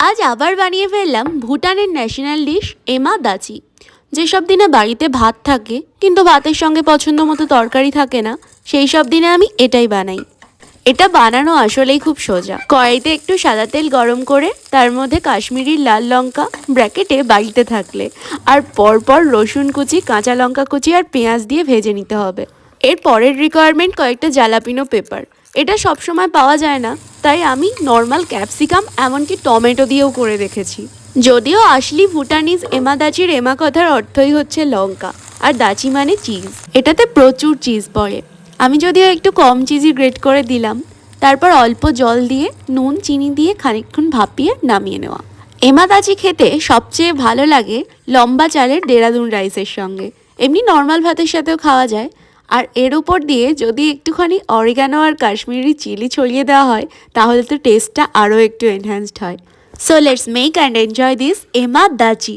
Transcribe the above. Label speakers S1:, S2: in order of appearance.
S1: আজ আবার বানিয়ে ফেললাম ভুটানের ন্যাশনাল ডিশ এমা দাচি। যেসব দিনে বাড়িতে ভাত থাকে কিন্তু ভাতের সঙ্গে পছন্দ মতো তরকারি থাকে না, সেই সব দিনে আমি এটাই বানাই। এটা বানানো আসলেই খুব সোজা। কড়াইতে একটু সাদা তেল গরম করে তার মধ্যে কাশ্মীরি লাল লঙ্কা ব্র্যাকেটে বাড়িতে থাকলে আর পরপর রসুন কুচি, কাঁচা লঙ্কা কুচি আর পেঁয়াজ দিয়ে ভেজে নিতে হবে। এর পরের রিকোয়ারমেন্ট কয়েকটা জালাপিনো পেপার। এটা সবসময় পাওয়া যায় না, তাই আমি নর্মাল ক্যাপসিকাম এমনকি টমেটো দিয়েও করে রেখেছি। যদিও আসলি ভুটানিজ এমাদাচির এমা কথার অর্থই হচ্ছে লঙ্কা, আর দাচি মানে চিজ। এটাতে প্রচুর চিজ পড়ে। আমি যদিও একটু কম চিজি গ্রেট করে দিলাম। তারপর অল্প জল দিয়ে নুন চিনি দিয়ে খানিকক্ষণ ভাপিয়ে নামিয়ে নেওয়া। এমা দাচি খেতে সবচেয়ে ভালো লাগে লম্বা চালের দেরাদুন রাইসের সঙ্গে। এমনি নর্মাল ভাতের সাথেও খাওয়া যায়। আর এর উপর দিয়ে যদি একটুখানি অরিগানো আর কাশ্মীরি চিলি ছড়িয়ে দেওয়া হয় তাহলে তো টেস্টটা আরও একটু এনহ্যান্সড হয়। So let's make and enjoy this ema দাচি।